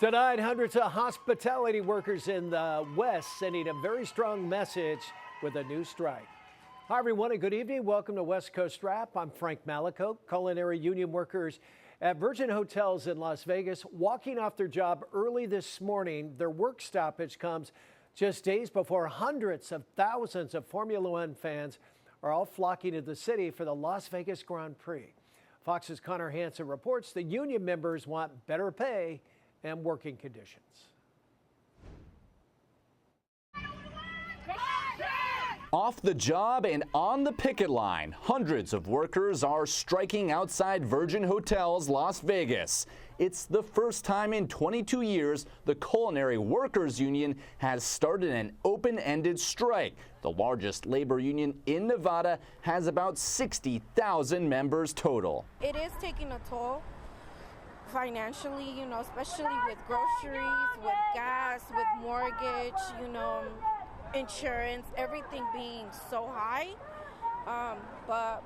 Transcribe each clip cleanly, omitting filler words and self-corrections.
Tonight, hundreds of hospitality workers in the West sending a very strong message with a new strike. Hi, everyone, and good evening. Welcome to West Coast Wrap. I'm Frank Malico. Culinary union workers at Virgin Hotels in Las Vegas walking off their job early this morning. Their work stoppage comes just days before hundreds of thousands of Formula One fans are all flocking to the city for the Las Vegas Grand Prix. Fox's Connor Hansen reports the union members want better pay and working conditions. Off the job and on the picket line, hundreds of workers are striking outside Virgin Hotels Las Vegas. It's the first time in 22 years the Culinary Workers Union has started an open-ended strike. The largest labor union in Nevada has about 60,000 members total. It is taking a toll financially, especially with groceries, with gas, with mortgage, insurance, everything being so high. But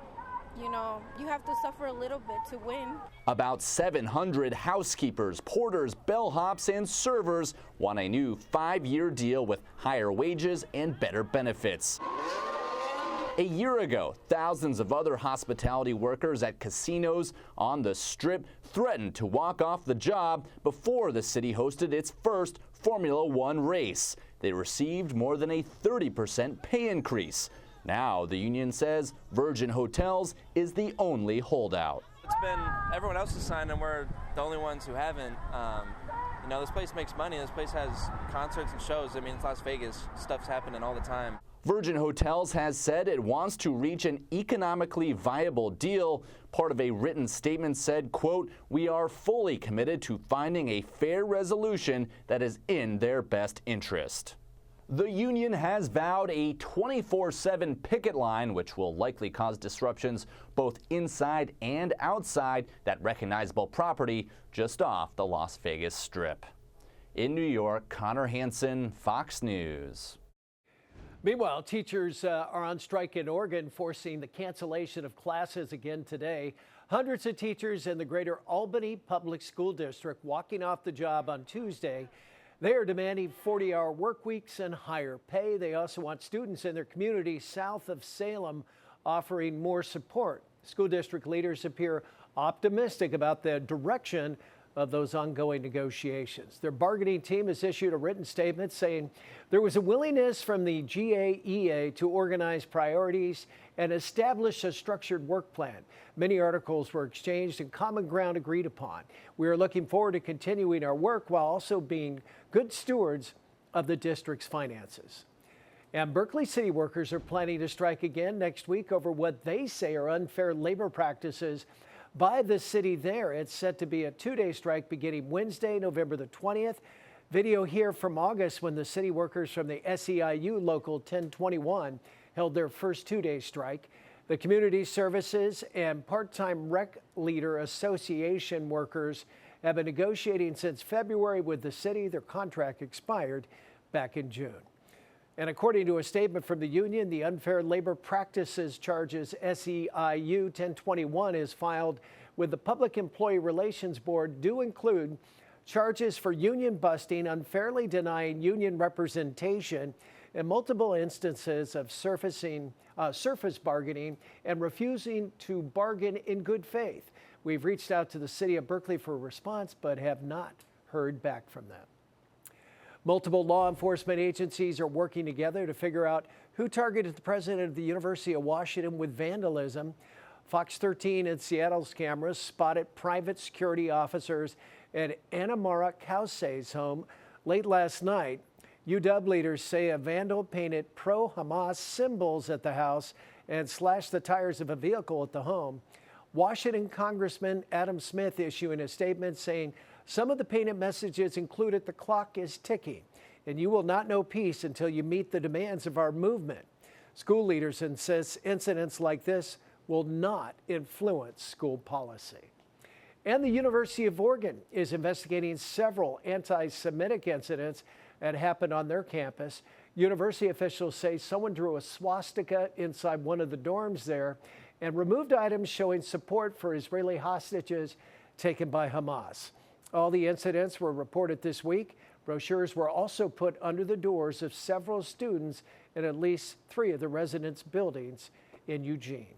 you have to suffer a little bit to win. About 700 housekeepers, porters, bellhops, and servers want a new 5-year deal with higher wages and better benefits. A year ago, thousands of other hospitality workers at casinos on the Strip threatened to walk off the job before the city hosted its first Formula One race. They received more than a 30% pay increase. Now the union says Virgin Hotels is the only holdout. It's been everyone else has signed and we're the only ones who haven't. This place makes money. This place has concerts and shows. I mean, it's Las Vegas. Stuff's happening all the time. Virgin Hotels has said it wants to reach an economically viable deal. Part of a written statement said, quote, "We are fully committed to finding a fair resolution that is in their best interest." The union has vowed a 24/7 picket line, which will likely cause disruptions both inside and outside that recognizable property just off the Las Vegas Strip. In New York, Connor Hansen, Fox News. Meanwhile, teachers are on strike in Oregon, forcing the cancellation of classes again today. Hundreds of teachers in the greater Albany Public School District walking off the job on Tuesday. They are demanding 40-hour work weeks and higher pay. They also want students in their community south of Salem offering more support. School district leaders appear optimistic about the direction of those ongoing negotiations. Their bargaining team has issued a written statement saying there was a willingness from the GAEA to organize priorities and establish a structured work plan. Many articles were exchanged and common ground agreed upon. We are looking forward to continuing our work while also being good stewards of the district's finances. And Berkeley city workers are planning to strike again next week over what they say are unfair labor practices by the city there. It's set to be a 2-day strike beginning Wednesday, November the 20th. Video here from August when the city workers from the SEIU Local 1021 held their first 2-day strike. The Community Services and Part-Time Rec Leader Association workers have been negotiating since February with the city. Their contract expired back in June. And according to a statement from the union, the unfair labor practices charges SEIU 1021 is filed with the Public Employee Relations Board do include charges for union busting, unfairly denying union representation, and multiple instances of surface bargaining and refusing to bargain in good faith. We've reached out to the city of Berkeley for a response, but have not heard back from them. Multiple law enforcement agencies are working together to figure out who targeted the president of the University of Washington with vandalism. Fox 13 and Seattle's cameras spotted private security officers at Anamara Kausei's home late last night. UW leaders say a vandal painted pro-Hamas symbols at the house and slashed the tires of a vehicle at the home. Washington Congressman Adam Smith issuing a statement saying some of the painted messages included "the clock is ticking, and you will not know peace until you meet the demands of our movement." School leaders insist incidents like this will not influence school policy. And the University of Oregon is investigating several anti-Semitic incidents that happened on their campus. University officials say someone drew a swastika inside one of the dorms there and removed items showing support for Israeli hostages taken by Hamas. All the incidents were reported this week. Brochures were also put under the doors of several students in at least 3 of the residence buildings in Eugene.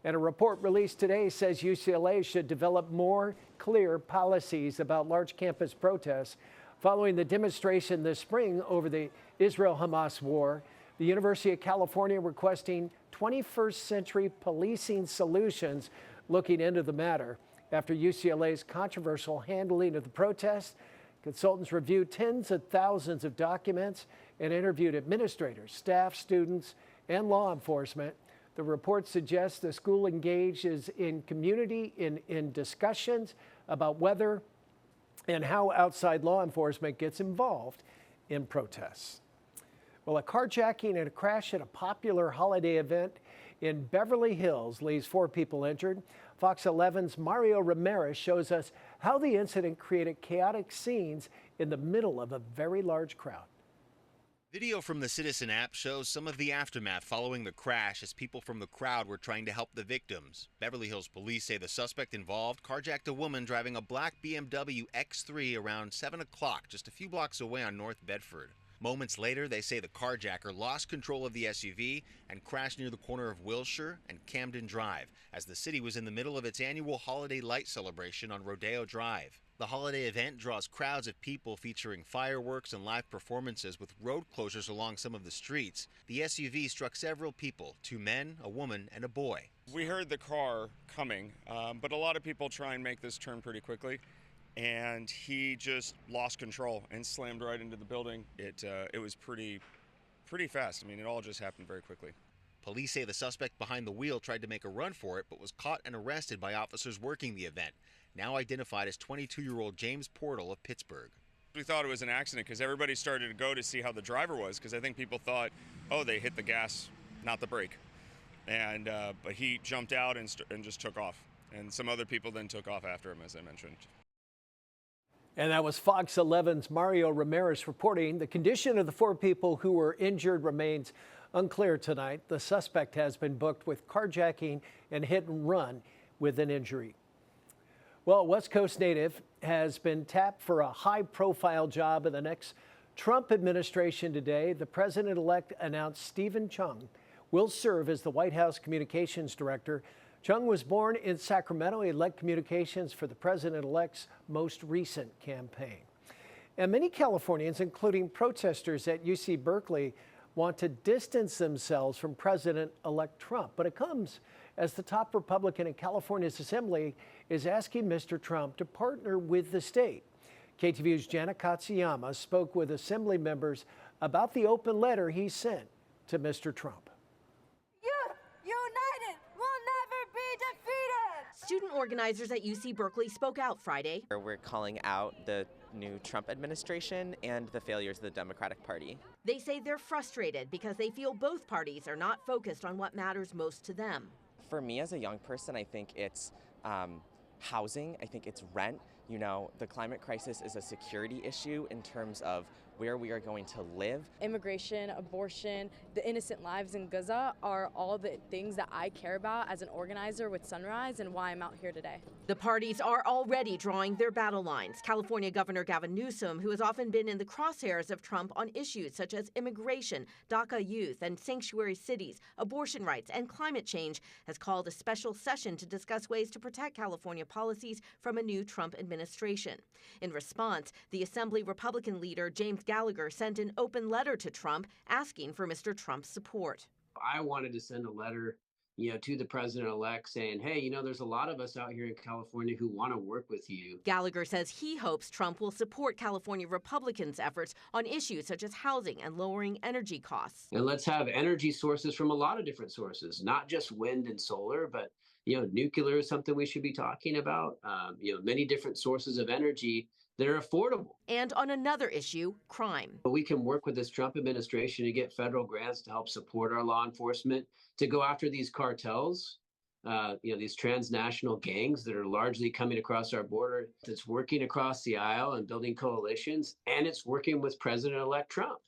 And a report released today says UCLA should develop more clear policies about large campus protests. Following the demonstration this spring over the Israel-Hamas war, the University of California requesting 21st century policing solutions looking into the matter. After UCLA's controversial handling of the protest, consultants reviewed tens of thousands of documents and interviewed administrators, staff, students, and law enforcement. The report suggests the school engages in community in discussions about whether and how outside law enforcement gets involved in protests. Well, a carjacking and a crash at a popular holiday event in Beverly Hills leaves 4 people injured. Fox 11's Mario Ramirez shows us how the incident created chaotic scenes in the middle of a very large crowd. Video from the Citizen app shows some of the aftermath following the crash as people from the crowd were trying to help the victims. Beverly Hills police say the suspect involved carjacked a woman driving a black BMW X3 around 7 o'clock just a few blocks away on North Bedford. Moments later, they say the carjacker lost control of the SUV and crashed near the corner of Wilshire and Camden Drive as the city was in the middle of its annual holiday light celebration on Rodeo Drive. The holiday event draws crowds of people featuring fireworks and live performances with road closures along some of the streets. The SUV struck several people, 2 men, a woman, and a boy. We heard the car coming, but a lot of people try and make this turn pretty quickly, and he just lost control and slammed right into the building. It was pretty fast. I mean, it all just happened very quickly. Police say the suspect behind the wheel tried to make a run for it, but was caught and arrested by officers working the event, now identified as 22-year-old James Portal of Pittsburgh. We thought it was an accident because everybody started to go to see how the driver was, because I think people thought, oh, they hit the gas, not the brake. And but he jumped out and just took off. And some other people then took off after him, as I mentioned. And that was Fox 11's Mario Ramirez reporting. The condition of the 4 people who were injured remains unclear tonight. The suspect has been booked with carjacking and hit and run with an injury. Well, a West Coast native has been tapped for a high-profile job in the next Trump administration today. The president-elect announced Stephen Chung will serve as the White House communications director. Chung was born in Sacramento. He led communications for the president-elect's most recent campaign. And many Californians, including protesters at UC Berkeley, want to distance themselves from President-elect Trump. But it comes as the top Republican in California's assembly is asking Mr. Trump to partner with the state. KTVU's Janet Katsuyama spoke with assembly members about the open letter he sent to Mr. Trump. United will never be defeated! Student organizers at UC Berkeley spoke out Friday. We're calling out the new Trump administration and the failures of the Democratic Party. They say they're frustrated because they feel both parties are not focused on what matters most to them. For me as a young person, I think it's housing, I think it's rent. You know, the climate crisis is a security issue in terms of where we are going to live. Immigration, abortion, the innocent lives in Gaza are all the things that I care about as an organizer with Sunrise and why I'm out here today. The parties are already drawing their battle lines. California Governor Gavin Newsom, who has often been in the crosshairs of Trump on issues such as immigration, DACA youth and sanctuary cities, abortion rights, and climate change, has called a special session to discuss ways to protect California policies from a new Trump administration. In response, the Assembly Republican leader James Gallagher sent an open letter to Trump asking for Mr. Trump's support. I wanted to send a letter, to the president-elect saying, hey, there's a lot of us out here in California who want to work with you. Gallagher says he hopes Trump will support California Republicans' efforts on issues such as housing and lowering energy costs. And let's have energy sources from a lot of different sources, not just wind and solar, but nuclear is something we should be talking about. Many different sources of energy that are affordable. And on another issue, crime. We can work with this Trump administration to get federal grants to help support our law enforcement, to go after these cartels, these transnational gangs that are largely coming across our border. It's working across the aisle and building coalitions, and it's working with President-elect Trump.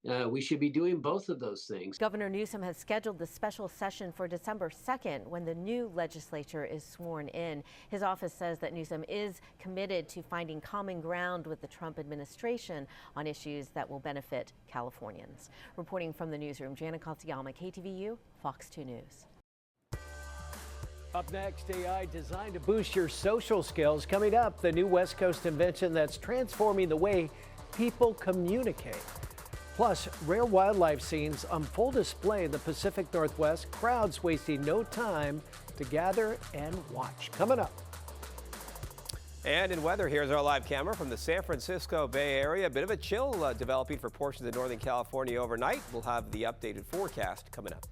we should be doing both of those things. Governor Newsom has scheduled the special session for December 2nd when the new legislature is sworn in. His office says that Newsom is committed to finding common ground with the Trump administration on issues that will benefit Californians. Reporting from the newsroom, Jana Katsuyama, KTVU, Fox 2 News. Up next, AI designed to boost your social skills. Coming up, the new West Coast invention that's transforming the way people communicate. Plus, rare wildlife scenes on full display in the Pacific Northwest. Crowds wasting no time to gather and watch. Coming up. And in weather, here's our live camera from the San Francisco Bay Area. A bit of a chill developing for portions of Northern California overnight. We'll have the updated forecast coming up.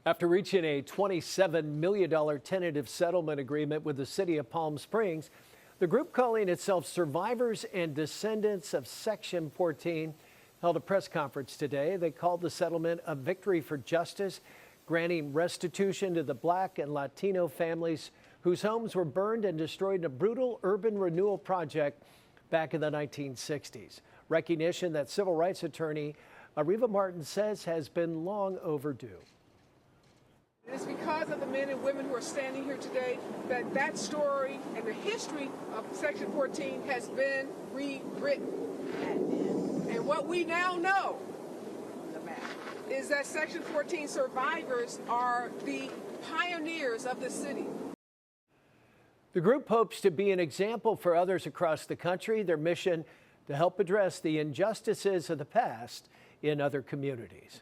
After reaching a $27 million tentative settlement agreement with the city of Palm Springs, the group calling itself Survivors and Descendants of Section 14 held a press conference today. They called the settlement a victory for justice, granting restitution to the Black and Latino families whose homes were burned and destroyed in a brutal urban renewal project back in the 1960s. Recognition that civil rights attorney Areva Martin says has been long overdue. It's because of the men and women who are standing here today that story and the history of Section 14 has been rewritten. And what we now know is that Section 14 survivors are the pioneers of the city. The group hopes to be an example for others across the country. Their mission to help address the injustices of the past in other communities.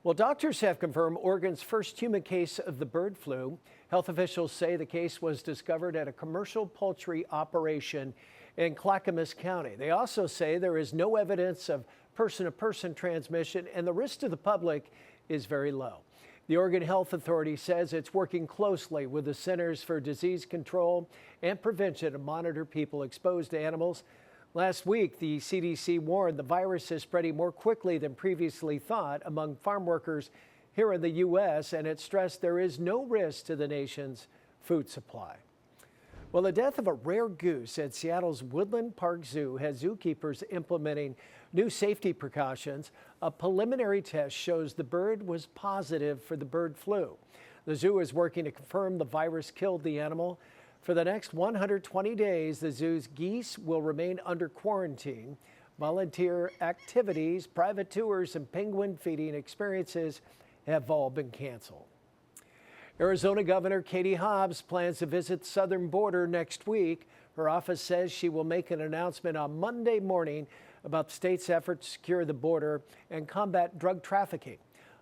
Well, doctors have confirmed Oregon's first human case of the bird flu. Health officials say the case was discovered at a commercial poultry operation in Clackamas County. They also say there is no evidence of person-to-person transmission and the risk to the public is very low. The Oregon Health Authority says it's working closely with the Centers for Disease Control and Prevention to monitor people exposed to animals. Last week, the CDC warned the virus is spreading more quickly than previously thought among farm workers here in the U.S., and it stressed there is no risk to the nation's food supply. Well, the death of a rare goose at Seattle's Woodland Park Zoo has zookeepers implementing new safety precautions. A preliminary test shows the bird was positive for the bird flu. The zoo is working to confirm the virus killed the animal. For the next 120 days, the zoo's geese will remain under quarantine. Volunteer activities, private tours, and penguin feeding experiences have all been canceled. Arizona Governor Katie Hobbs plans to visit the southern border next week. Her office says she will make an announcement on Monday morning about the state's effort to secure the border and combat drug trafficking.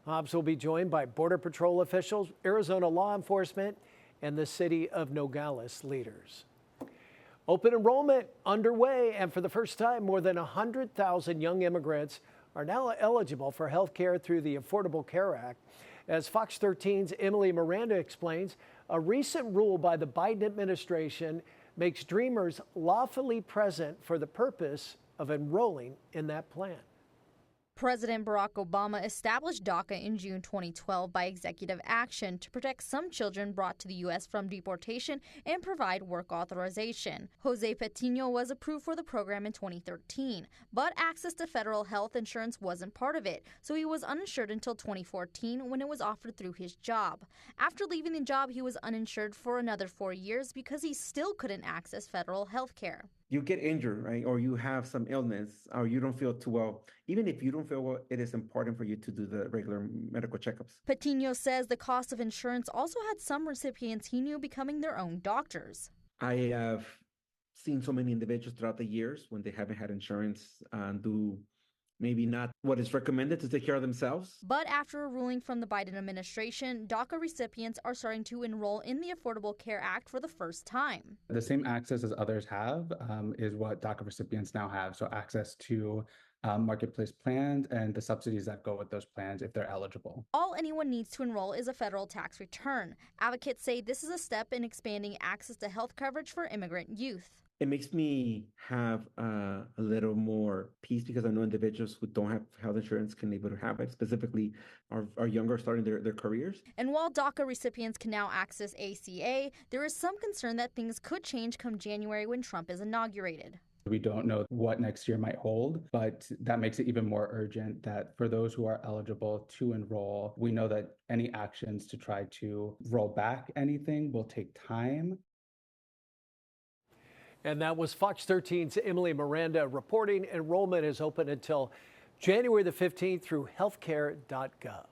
Hobbs will be joined by Border Patrol officials, Arizona law enforcement, and the city of Nogales leaders. Open enrollment underway, and for the first time, more than 100,000 young immigrants are now eligible for health care through the Affordable Care Act. As Fox 13's Emily Miranda explains, a recent rule by the Biden administration makes Dreamers lawfully present for the purpose of enrolling in that plan. President Barack Obama established DACA in June 2012 by executive action to protect some children brought to the U.S. from deportation and provide work authorization. Jose Petino was approved for the program in 2013, but access to federal health insurance wasn't part of it, so he was uninsured until 2014 when it was offered through his job. After leaving the job, he was uninsured for another 4 years because he still couldn't access federal health care. You get injured, right? Or you have some illness, or you don't feel too well. Even if you don't feel well, it is important for you to do the regular medical checkups. Patino says the cost of insurance also had some recipients he knew becoming their own doctors. I have seen so many individuals throughout the years when they haven't had insurance do maybe not what is recommended to take care of themselves. But after a ruling from the Biden administration, DACA recipients are starting to enroll in the Affordable Care Act for the first time. The same access as others have is what DACA recipients now have. So access to marketplace plans and the subsidies that go with those plans if they're eligible. All anyone needs to enroll is a federal tax return. Advocates say this is a step in expanding access to health coverage for immigrant youth. It makes me have a little more peace because I know individuals who don't have health insurance can be able to have it, specifically are younger starting their careers. And while DACA recipients can now access ACA, there is some concern that things could change come January when Trump is inaugurated. We don't know what next year might hold, but that makes it even more urgent that for those who are eligible to enroll, we know that any actions to try to roll back anything will take time. And that was Fox 13's Emily Miranda reporting. Enrollment is open until January the 15th through healthcare.gov.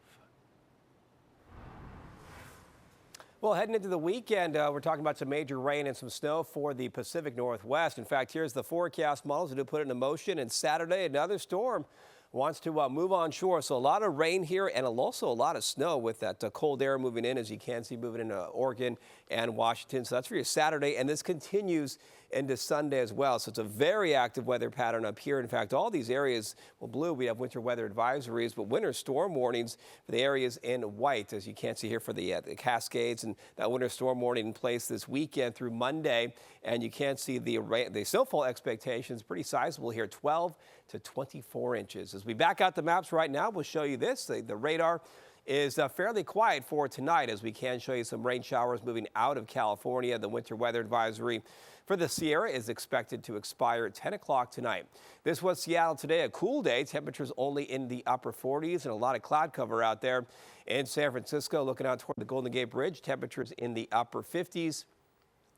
Well, heading into the weekend, we're talking about some major rain and some snow for the Pacific Northwest. In fact, here's the forecast models that do put it into motion. And Saturday, another storm wants to move on shore. So a lot of rain here and also a lot of snow with that cold air moving in, as you can see, moving into Oregon and Washington. So that's for your Saturday. And this continues into Sunday as well. So it's a very active weather pattern up here. In fact, all these areas, well, blue, we have winter weather advisories, but winter storm warnings for the areas in white, as you can see here for the Cascades, and that winter storm warning in place this weekend through Monday. And you can see the snowfall expectations pretty sizable here, 12 to 24 inches. As we back out the maps right now, we'll show you this. The radar is fairly quiet for tonight, as we can show you some rain showers moving out of California. The winter weather advisory for the Sierra is expected to expire at 10 o'clock tonight. This was Seattle today, a cool day. Temperatures only in the upper 40s and a lot of cloud cover out there. In San Francisco, looking out toward the Golden Gate Bridge, temperatures in the upper 50s.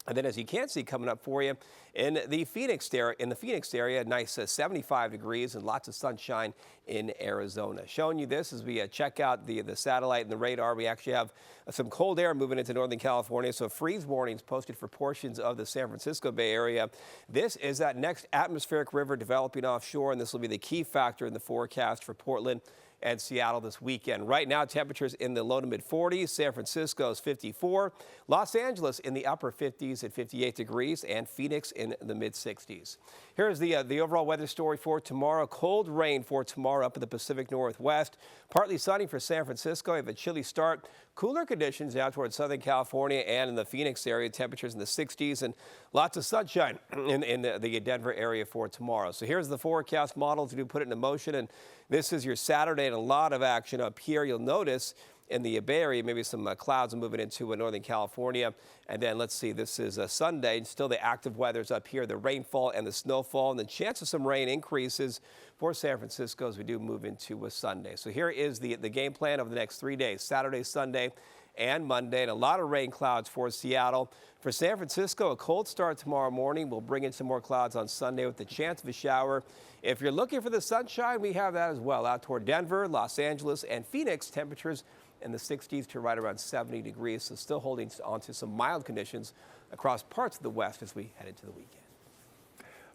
And then, as you can see, coming up for you in the Phoenix area, nice 75 degrees and lots of sunshine in Arizona. Showing you this as we check out the satellite and the radar. We actually have some cold air moving into Northern California, so freeze warnings posted for portions of the San Francisco Bay Area. This is that next atmospheric river developing offshore, and this will be the key factor in the forecast for Portland and Seattle this weekend. Right now, temperatures in the low to mid 40s. San Francisco is 54. Los Angeles in the upper 50s at 58 degrees, and Phoenix in the mid 60s. Here's the overall weather story for tomorrow. Cold rain for tomorrow up in the Pacific Northwest. Partly sunny for San Francisco. We have a chilly start. Cooler conditions out towards Southern California and in the Phoenix area. Temperatures in the 60s and lots of sunshine in the Denver area for tomorrow. So here's the forecast model to put it into motion. And this is your Saturday and a lot of action up here. You'll notice in the Bay Area, maybe some clouds moving into Northern California. And then let's see, this is Sunday. Still the active weather's up here, the rainfall and the snowfall. And the chance of some rain increases for San Francisco as we do move into Sunday. So here is the game plan of the next 3 days, Saturday, Sunday, and Monday. And a lot of rain clouds for Seattle. For San Francisco, a cold start tomorrow morning. We'll bring in some more clouds on Sunday with the chance of a shower. If you're looking for the sunshine, we have that as well out toward Denver, Los Angeles, and Phoenix. Temperatures in the 60s to right around 70 degrees. So still holding on to some mild conditions across parts of the West as we head into the weekend.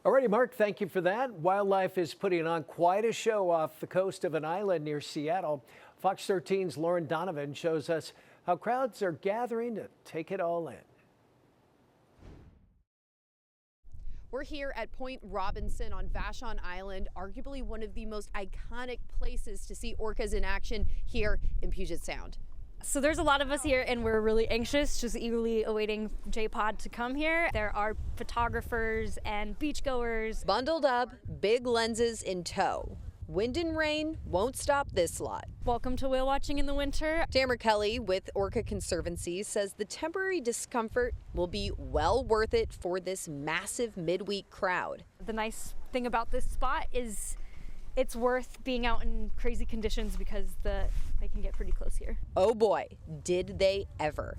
All righty, Mark, thank you for that. Wildlife is putting on quite a show off the coast of an island near Seattle. Fox 13's Lauren Donovan shows us how crowds are gathering to take it all in. We're here at Point Robinson on Vashon Island, arguably one of the most iconic places to see orcas in action here in Puget Sound. So there's a lot of us here and we're really anxious, just eagerly awaiting J-Pod to come here. There are photographers and beachgoers. Bundled up, big lenses in tow. Wind and rain won't stop this lot. Welcome to whale watching in the winter. Tamara Kelly with Orca Conservancy says the temporary discomfort will be well worth it for this massive midweek crowd. The nice thing about this spot is it's worth being out in crazy conditions because they can get pretty close here. Oh boy, did they ever.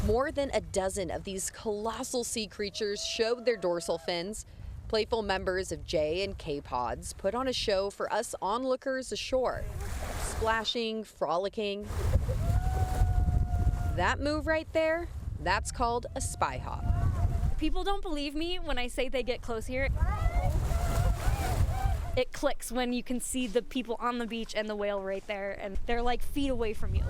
More than a dozen of these colossal sea creatures showed their dorsal fins. Playful members of J and K pods put on a show for us onlookers ashore, splashing, frolicking. That move right there, that's called a spy hop. People don't believe me when I say they get close here. It clicks when you can see the people on the beach and the whale right there, and they're like feet away from you.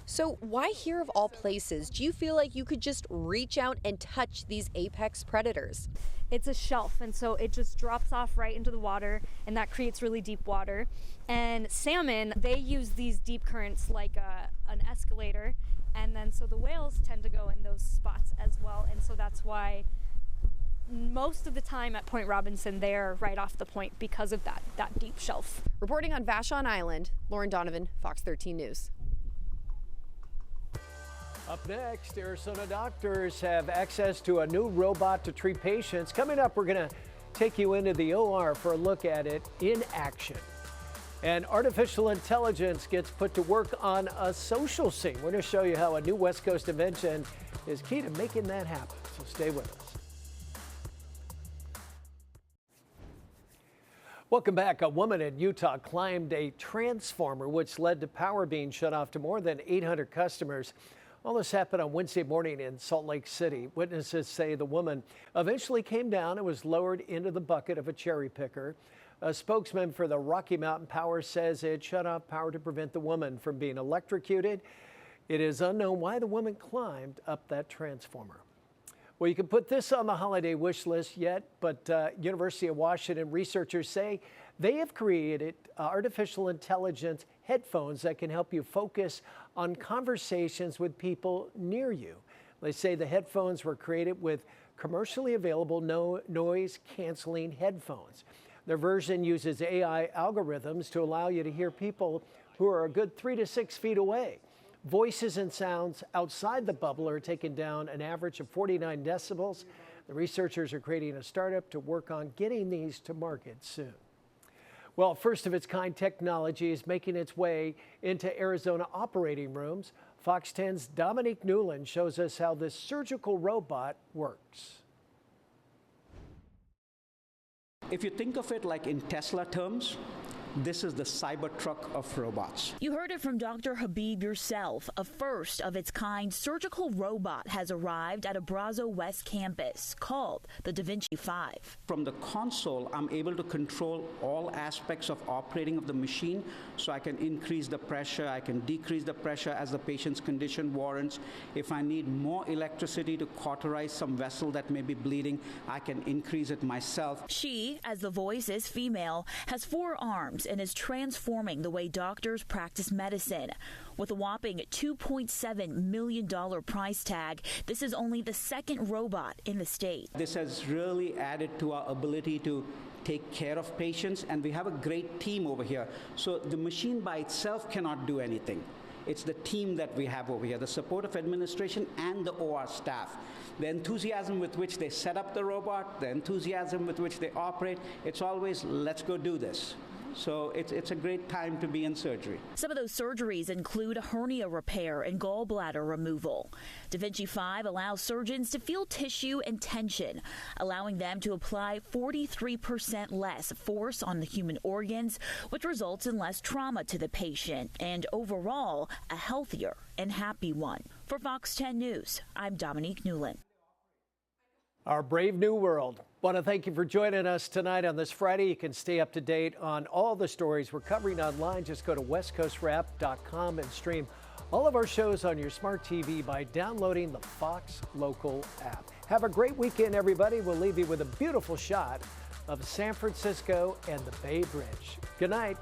So why here of all places do you feel like you could just reach out and touch these apex predators? It's a shelf, and so it just drops off right into the water, and that creates really deep water. And salmon, they use these deep currents like an escalator, and then so the whales tend to go in those spots as well, and so that's why most of the time at Point Robinson, they're right off the point because of that deep shelf. Reporting on Vashon Island, Lauren Donovan, Fox 13 News. Up next, Arizona doctors have access to a new robot to treat patients. Coming up, we're going to take you into the OR for a look at it in action. And artificial intelligence gets put to work on a social scene. We're going to show you how a new West Coast invention is key to making that happen. So stay with us. Welcome back. A woman in Utah climbed a transformer, which led to power being shut off to more than 800 customers. All this happened on Wednesday morning in Salt Lake City. Witnesses say the woman eventually came down and was lowered into the bucket of a cherry picker. A spokesman for the Rocky Mountain Power says it shut off power to prevent the woman from being electrocuted. It is unknown why the woman climbed up that transformer. Well, you can put this on the holiday wish list yet, but University of Washington researchers say they have created artificial intelligence headphones that can help you focus on conversations with people near you. They say the headphones were created with commercially available noise canceling headphones. Their version uses AI algorithms to allow you to hear people who are a good 3 to 6 feet away. Voices and sounds outside the bubble are taken down an average of 49 decibels. The researchers are creating a startup to work on getting these to market soon. Well, first of its kind technology is making its way into Arizona operating rooms. Fox 10's Dominique Newland shows us how this surgical robot works. If you think of it like in Tesla terms, this is the Cybertruck of robots. You heard it from Dr. Habib yourself. A first of its kind surgical robot has arrived at Abrazo West campus called the Da Vinci 5. From the console, I'm able to control all aspects of operating of the machine, so I can increase the pressure, I can decrease the pressure as the patient's condition warrants. If I need more electricity to cauterize some vessel that may be bleeding, I can increase it myself. She, as the voice is female, has 4 arms and is transforming the way doctors practice medicine. With a whopping $2.7 million price tag, this is only the second robot in the state. This has really added to our ability to take care of patients, and we have a great team over here. So the machine by itself cannot do anything. It's the team that we have over here, the support of administration and the OR staff. The enthusiasm with which they set up the robot, the enthusiasm with which they operate, it's always, let's go do this. So it's a great time to be in surgery. Some of those surgeries include hernia repair and gallbladder removal. Da Vinci 5 allows surgeons to feel tissue and tension, allowing them to apply 43% less force on the human organs, which results in less trauma to the patient and overall a healthier and happy one. For Fox 10 News, I'm Dominique Newland. Our brave new world. Want to thank you for joining us tonight on this Friday. You can stay up to date on all the stories we're covering online. Just go to westcoastwrap.com and stream all of our shows on your smart TV by downloading the Fox Local app. Have a great weekend, everybody. We'll leave you with a beautiful shot of San Francisco and the Bay Bridge. Good night.